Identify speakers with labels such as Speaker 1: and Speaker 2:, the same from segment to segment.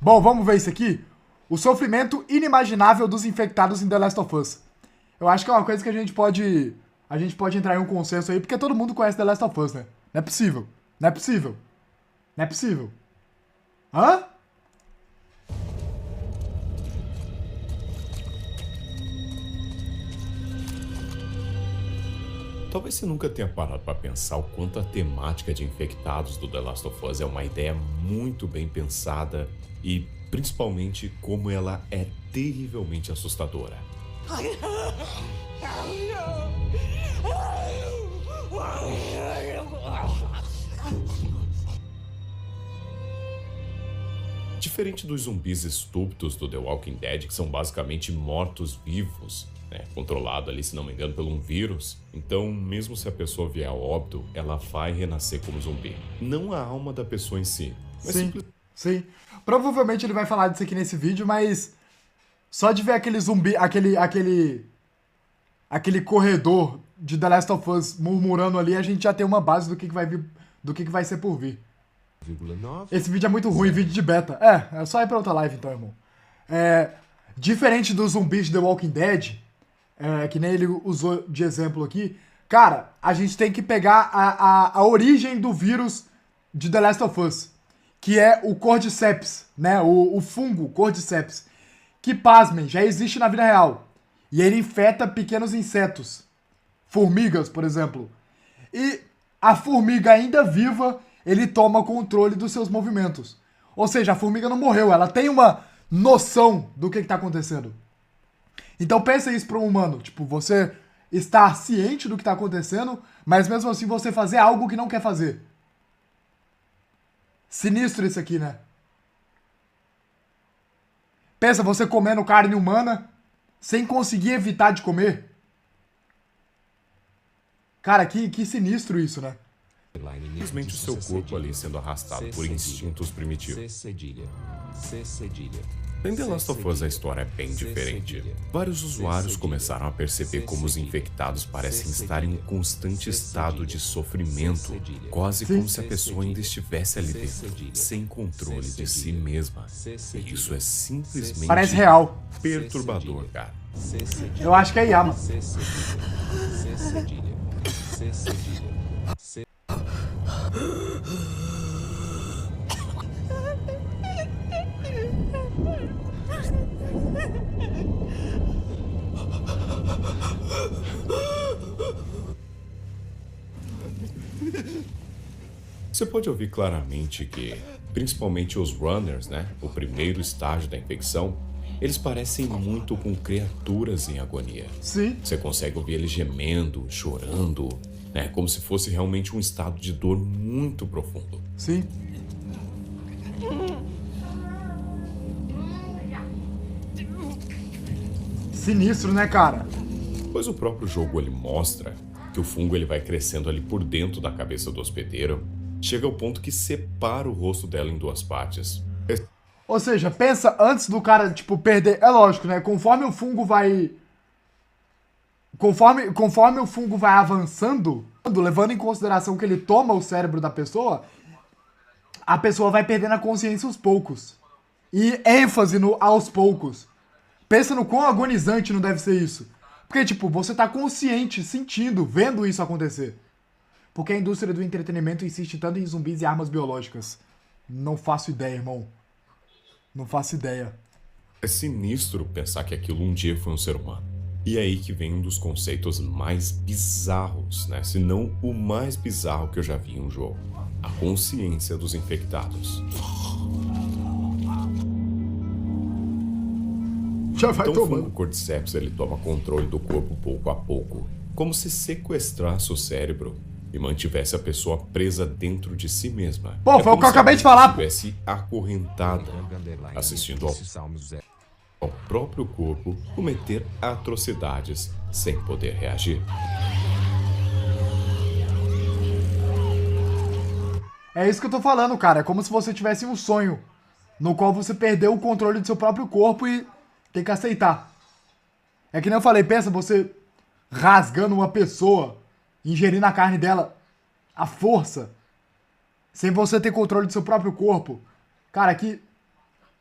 Speaker 1: Bom, vamos ver isso aqui. O sofrimento inimaginável dos infectados em The Last of Us. Eu acho que é uma coisa que a gente pode entrar em um consenso aí, porque todo mundo conhece The Last of Us, né? Não é possível. Não é possível. Não é possível. Hã?
Speaker 2: Talvez você nunca tenha parado para pensar o quanto a temática de infectados do The Last of Us é uma ideia muito bem pensada e principalmente como ela é terrivelmente assustadora. Diferente dos zumbis estúpidos do The Walking Dead, que são basicamente mortos-vivos, né, controlado ali, se não me engano, por um vírus, então, mesmo se a pessoa vier a óbito, ela vai renascer como zumbi. Não a alma da pessoa em si, mas
Speaker 1: Sim, sim. Provavelmente ele vai falar disso aqui nesse vídeo, mas só de ver aquele zumbi, aquele corredor de The Last of Us murmurando ali, a gente já tem uma base do que vai vir, do que vai ser por vir. Esse vídeo é muito ruim, vídeo de beta. É só ir pra outra live então, irmão. Diferente dos zumbis de The Walking Dead, que nem ele usou de exemplo aqui, cara, a gente tem que pegar a origem do vírus de The Last of Us, que é o Cordyceps, né? O fungo Cordyceps, que, pasmem, já existe na vida real. E ele infecta pequenos insetos, formigas, por exemplo. E a formiga ainda viva, ele toma controle dos seus movimentos. Ou seja, a formiga não morreu, ela tem uma noção do que está acontecendo. Então pensa isso para um humano, tipo, você estar ciente do que está acontecendo, mas mesmo assim você fazer algo que não quer fazer. Sinistro isso aqui, né? Pensa você comendo carne humana sem conseguir evitar de comer. Cara, que sinistro isso, né?
Speaker 2: simplesmente o seu corpo ali sendo arrastado por instintos primitivos. Em The Last of Us a história é bem diferente. Vários usuários começaram a perceber como os infectados parecem estar em um constante estado de sofrimento, quase como se a pessoa ainda estivesse ali dentro, sem controle de si mesma. E isso é simplesmente
Speaker 1: Parece real.
Speaker 2: perturbador, cara.
Speaker 1: Eu acho que é Yama.
Speaker 2: Você pode ouvir claramente que, principalmente os runners, né, o primeiro estágio da infecção, eles parecem muito com criaturas em agonia.
Speaker 1: Sim.
Speaker 2: Você consegue ouvir eles gemendo, chorando, né, como se fosse realmente um estado de dor muito profundo.
Speaker 1: Sim. Sinistro, né, cara?
Speaker 2: Pois o próprio jogo ele mostra que o fungo ele vai crescendo ali por dentro da cabeça do hospedeiro, chega ao ponto que separa o rosto dela em duas partes.
Speaker 1: Ou seja, pensa antes do cara, tipo, perder. É lógico, né? Conforme o fungo vai. Conforme o fungo vai avançando, levando em consideração que ele toma o cérebro da pessoa, a pessoa vai perdendo a consciência aos poucos. E ênfase no aos poucos. Pensa no quão agonizante não deve ser isso. Porque, tipo, você tá consciente, sentindo, vendo isso acontecer. Porque a indústria do entretenimento insiste tanto em zumbis e armas biológicas. Não faço ideia, irmão. Não faço ideia.
Speaker 2: É sinistro pensar que aquilo um dia foi um ser humano. E é aí que vem um dos conceitos mais bizarros, né? Se não o mais bizarro que eu já vi em um jogo. A consciência dos infectados.
Speaker 1: Já vai
Speaker 2: Então o fungo
Speaker 1: tomando.
Speaker 2: Cordyceps ele toma controle do corpo pouco a pouco, como se sequestrasse o cérebro e mantivesse a pessoa presa dentro de si mesma.
Speaker 1: Pô, foi o
Speaker 2: como
Speaker 1: que eu
Speaker 2: se
Speaker 1: acabei
Speaker 2: a
Speaker 1: de
Speaker 2: mente
Speaker 1: falar.
Speaker 2: estivesse acorrentada, assistindo ao próprio corpo cometer atrocidades sem poder reagir.
Speaker 1: É isso que eu tô falando, cara. É como se você tivesse um sonho no qual você perdeu o controle do seu próprio corpo e tem que aceitar. É que nem eu falei, pensa você rasgando uma pessoa, ingerindo a carne dela à força, sem você ter controle do seu próprio corpo. Cara,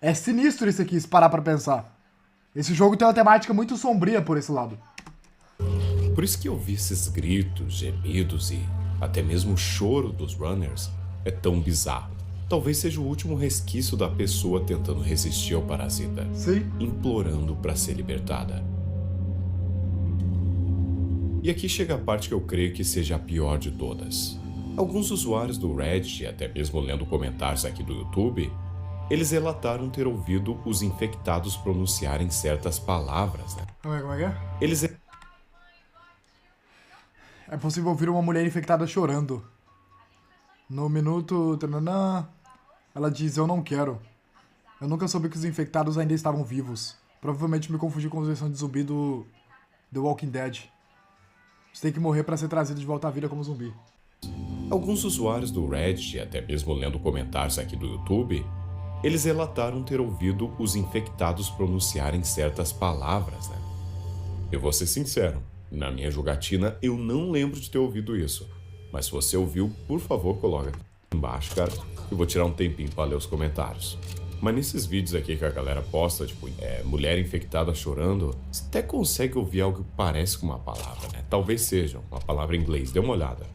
Speaker 1: É sinistro isso aqui, se parar pra pensar. Esse jogo tem uma temática muito sombria por esse lado.
Speaker 2: Por isso que ouvir esses gritos, gemidos e até mesmo o choro dos runners é tão bizarro. Talvez seja o último resquício da pessoa tentando resistir ao parasita,
Speaker 1: Sim.
Speaker 2: implorando para ser libertada. E aqui chega a parte que eu creio que seja a pior de todas. Alguns usuários do Reddit, até mesmo lendo comentários aqui do YouTube, eles relataram ter ouvido os infectados pronunciarem certas palavras, né?
Speaker 1: Como é que é?
Speaker 2: Eles...
Speaker 1: É possível ouvir uma mulher infectada chorando. No minuto... Tananã, ela diz, eu não quero. Eu nunca soube que os infectados ainda estavam vivos. Provavelmente me confundi com a versão de zumbi do The Walking Dead. Você tem que morrer pra ser trazido de volta à vida como zumbi.
Speaker 2: Alguns usuários do Reddit, até mesmo lendo comentários aqui do YouTube, eles relataram ter ouvido os infectados pronunciarem certas palavras, né? Eu vou ser sincero, na minha jogatina eu não lembro de ter ouvido isso. Mas se você ouviu, por favor, coloca aqui embaixo, cara. Eu vou tirar um tempinho pra ler os comentários. Mas nesses vídeos aqui que a galera posta, tipo, mulher infectada chorando, você até consegue ouvir algo que parece com uma palavra, né? Talvez seja uma palavra em inglês, dê uma olhada.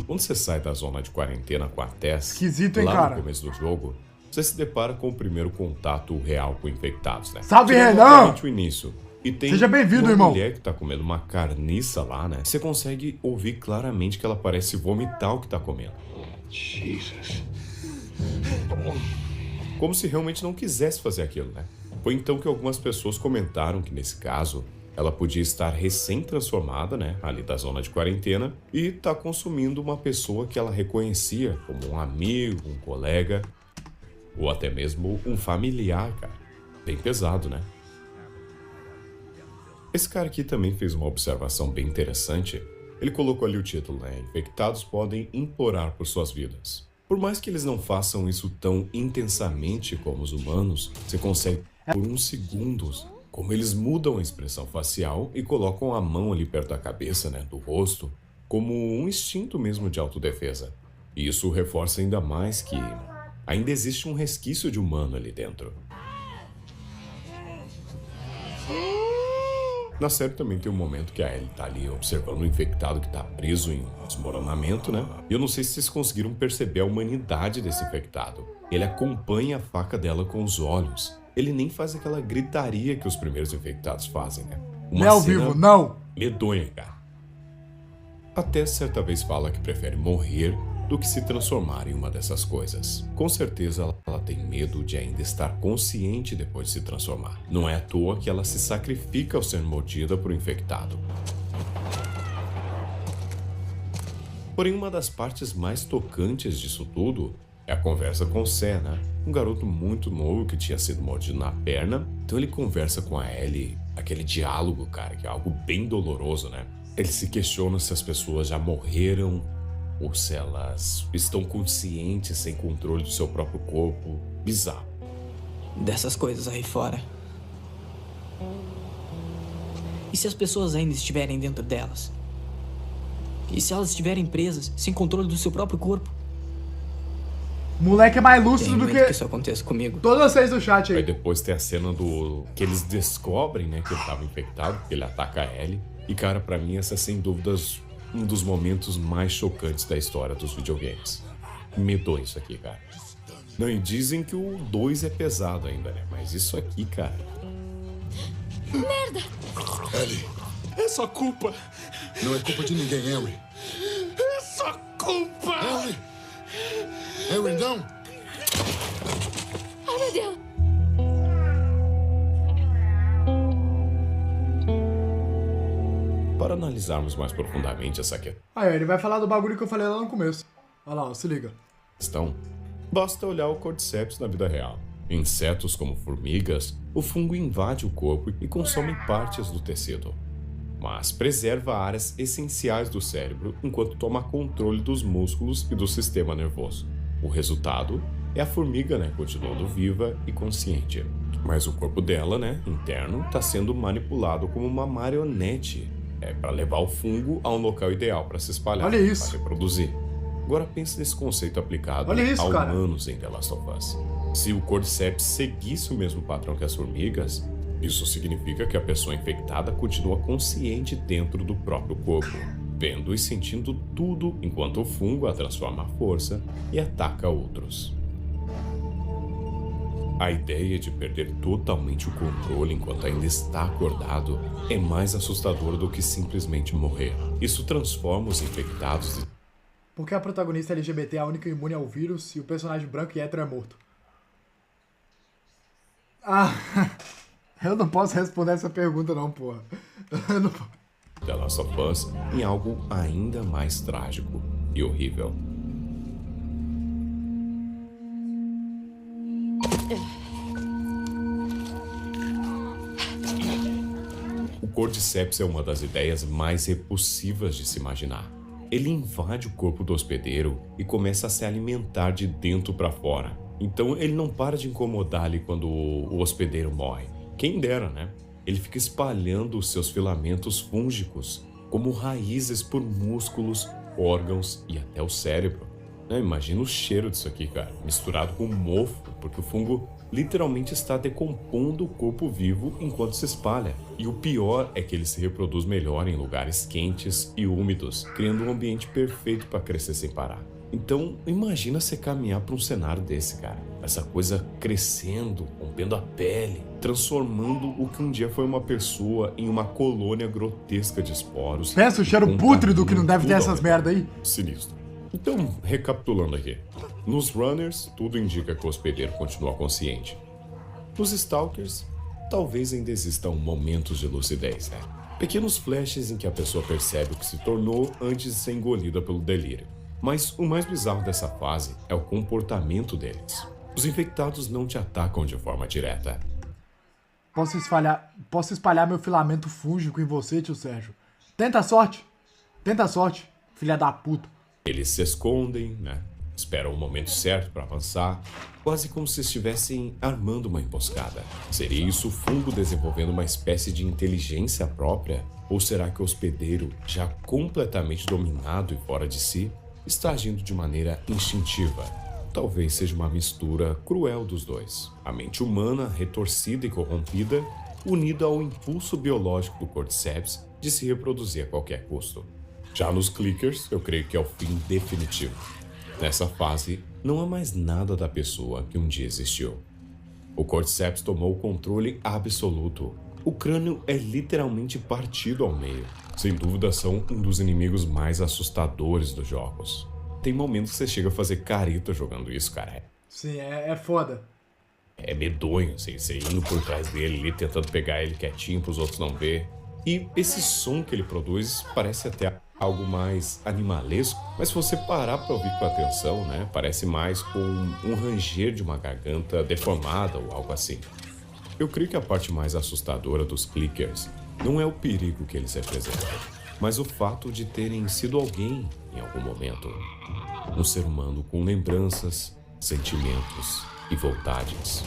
Speaker 2: Quando você sai da zona de quarentena com a Tess,
Speaker 1: Esquisito, hein,
Speaker 2: lá
Speaker 1: cara?
Speaker 2: no começo do jogo, você se depara com o primeiro contato real com infectados, né?
Speaker 1: Salve,
Speaker 2: Tirando,
Speaker 1: Renan!
Speaker 2: obviamente, o início. E tem
Speaker 1: Seja bem-vindo,
Speaker 2: uma
Speaker 1: irmão.
Speaker 2: mulher que tá comendo uma carniça lá, né? Você consegue ouvir claramente que ela parece vomitar o que tá comendo.
Speaker 3: Jesus.
Speaker 2: Como se realmente não quisesse fazer aquilo, né? Foi então que algumas pessoas comentaram que, nesse caso, ela podia estar recém-transformada, né, ali da zona de quarentena, e tá consumindo uma pessoa que ela reconhecia como um amigo, um colega, ou até mesmo um familiar, cara. Bem pesado, né? Esse cara aqui também fez uma observação bem interessante. Ele colocou ali o título, né? Infectados podem implorar por suas vidas. Por mais que eles não façam isso tão intensamente como os humanos, você consegue por uns segundos como eles mudam a expressão facial e colocam a mão ali perto da cabeça, né, do rosto, como um instinto mesmo de autodefesa. E isso reforça ainda mais que ainda existe um resquício de humano ali dentro. Na série também tem um momento que a Ellie tá ali observando o infectado que tá preso em um desmoronamento, né? E eu não sei se vocês conseguiram perceber a humanidade desse infectado. Ele acompanha a faca dela com os olhos. Ele nem faz aquela gritaria que os primeiros infectados fazem, né?
Speaker 1: Não é ao vivo, não.
Speaker 2: Medonha, cara. Até certa vez fala que prefere morrer do que se transformar em uma dessas coisas. Com certeza ela tem medo de ainda estar consciente depois de se transformar. Não é à toa que ela se sacrifica ao ser mordida por um infectado. Porém, uma das partes mais tocantes disso tudo é a conversa com o Sam, né? Um garoto muito novo que tinha sido mordido na perna. Então ele conversa com a Ellie, aquele diálogo, cara, que é algo bem doloroso, né? Ele se questiona se as pessoas já morreram ou se elas estão conscientes, sem controle do seu próprio corpo. Bizarro.
Speaker 4: Dessas coisas aí fora. E se as pessoas ainda estiverem dentro delas? E se elas estiverem presas, sem controle do seu próprio corpo?
Speaker 1: Moleque é mais lúcido
Speaker 4: Tem
Speaker 1: do
Speaker 4: medo
Speaker 1: que
Speaker 4: que isso aconteça comigo.
Speaker 1: todos vocês do chat
Speaker 2: Aí
Speaker 1: aí.
Speaker 2: depois tem a cena do que eles descobrem, né, que ele estava infectado, porque ele ataca a Ellie. E, cara, pra mim, essa é sem dúvidas um dos momentos mais chocantes da história dos videogames. Medou isso aqui, cara. Não, e dizem que o 2 é pesado ainda, né? Mas isso aqui, cara...
Speaker 5: Merda!
Speaker 3: Ellie,
Speaker 5: É sua culpa!
Speaker 3: não é culpa de ninguém, Henry.
Speaker 5: É sua culpa!
Speaker 3: Henry! Henry, não!
Speaker 5: Ai, meu Deus!
Speaker 2: Para analisarmos mais profundamente essa
Speaker 1: Aí, ele vai falar do bagulho que eu falei lá no começo. Olha lá, ó, se liga.
Speaker 2: questão, basta olhar o Cordyceps na vida real. Insetos como formigas, o fungo invade o corpo e consome partes do tecido. mas preserva áreas essenciais do cérebro enquanto toma controle dos músculos e do sistema nervoso. O resultado é a formiga, continuando viva e consciente. Mas o corpo dela, interno, está sendo manipulado como uma marionete. Para levar o fungo a um local ideal para se espalhar, para reproduzir. Agora pense nesse conceito aplicado a humanos em The Last of Us. Se o Cordyceps seguisse o mesmo padrão que as formigas, isso significa que a pessoa infectada continua consciente dentro do próprio corpo, vendo e sentindo tudo enquanto o fungo a transforma à força e ataca outros. A ideia de perder totalmente o controle enquanto ainda está acordado é mais assustadora do que simplesmente morrer. Isso transforma os infectados...
Speaker 1: Porque a protagonista LGBT é a única imune ao vírus e o personagem branco e hétero é morto? Eu não posso responder essa pergunta não, porra.
Speaker 2: The Last of Us em algo ainda mais trágico e horrível. O Cordyceps é uma das ideias mais repulsivas de se imaginar. Ele invade o corpo do hospedeiro e começa a se alimentar de dentro para fora. Então ele não para de incomodar ali quando o hospedeiro morre. Quem dera, Ele fica espalhando os seus filamentos fúngicos como raízes por músculos, órgãos e até o cérebro. Imagina o cheiro disso aqui, cara, misturado com mofo, porque o fungo literalmente está decompondo o corpo vivo enquanto se espalha. E o pior é que ele se reproduz melhor em lugares quentes e úmidos, criando um ambiente perfeito para crescer sem parar. Então, imagina você caminhar para um cenário desse, cara. Essa coisa crescendo, rompendo a pele, transformando o que um dia foi uma pessoa em uma colônia grotesca de esporos.
Speaker 1: Pensa o cheiro pútrido que não deve ter essas merda aí.
Speaker 2: Sinistro. Então, recapitulando aqui. Nos Runners, tudo indica que o hospedeiro continua consciente. Nos Stalkers, talvez ainda existam momentos de lucidez, Pequenos flashes em que a pessoa percebe o que se tornou antes de ser engolida pelo delírio. Mas o mais bizarro dessa fase é o comportamento deles. Os infectados não te atacam de forma direta.
Speaker 1: Posso espalhar meu filamento fúngico em você, tio Sérgio. Tenta a sorte, filha da puta.
Speaker 2: Eles se escondem, Esperam o momento certo para avançar, quase como se estivessem armando uma emboscada. Seria isso o fungo desenvolvendo uma espécie de inteligência própria? Ou será que o hospedeiro, já completamente dominado e fora de si, está agindo de maneira instintiva? Talvez seja uma mistura cruel dos dois. A mente humana, retorcida e corrompida, unida ao impulso biológico do Cordyceps de se reproduzir a qualquer custo. Já nos Clickers, eu creio que é o fim definitivo. Nessa fase, não há mais nada da pessoa que um dia existiu. O Cordyceps tomou o controle absoluto. O crânio é literalmente partido ao meio. Sem dúvida, são um dos inimigos mais assustadores dos jogos. Tem momentos que você chega a fazer careta jogando isso, cara.
Speaker 1: Sim, é foda.
Speaker 2: É medonho, assim, você indo por trás dele ali, tentando pegar ele quietinho para os outros não ver. E esse som que ele produz parece até algo mais animalesco, mas se você parar para ouvir com atenção, parece mais com um ranger de uma garganta deformada ou algo assim. Eu creio que a parte mais assustadora dos Clickers não é o perigo que eles representam, mas o fato de terem sido alguém em algum momento. Um ser humano com lembranças, sentimentos e vontades.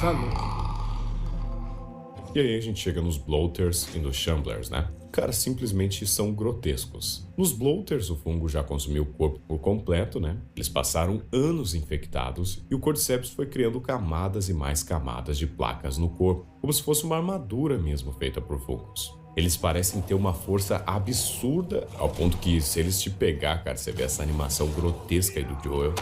Speaker 1: Sabe?
Speaker 2: E aí a gente chega nos Bloaters e nos Shamblers, Cara, simplesmente são grotescos. Nos Bloaters, o fungo já consumiu o corpo por completo, Eles passaram anos infectados e o Cordyceps foi criando camadas e mais camadas de placas no corpo, como se fosse uma armadura mesmo feita por fungos. Eles parecem ter uma força absurda, ao ponto que se eles te pegar, cara, você vê essa animação grotesca aí do Joel.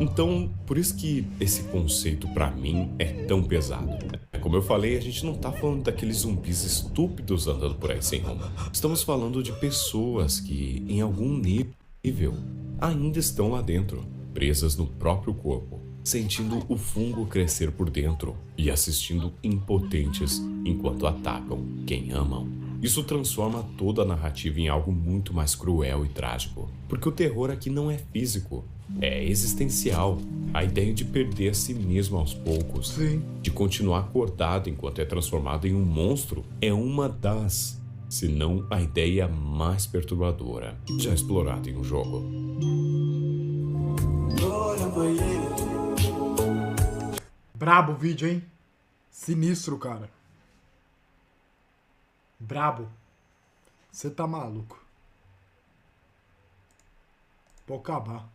Speaker 2: Então, por isso que esse conceito pra mim é tão pesado. Como eu falei, a gente não tá falando daqueles zumbis estúpidos andando por aí sem rumo. Estamos falando de pessoas que, em algum nível, ainda estão lá dentro, presas no próprio corpo, sentindo o fungo crescer por dentro e assistindo impotentes enquanto atacam quem amam. Isso transforma toda a narrativa em algo muito mais cruel e trágico, porque o terror aqui não é físico, É existencial. A ideia de perder a si mesmo aos poucos,
Speaker 1: Sim.
Speaker 2: de continuar acordado enquanto é transformado em um monstro, é uma das, se não a ideia mais perturbadora já explorada em um jogo.
Speaker 1: Brabo o vídeo, hein? Sinistro, cara. Brabo. Você tá maluco. Pode acabar.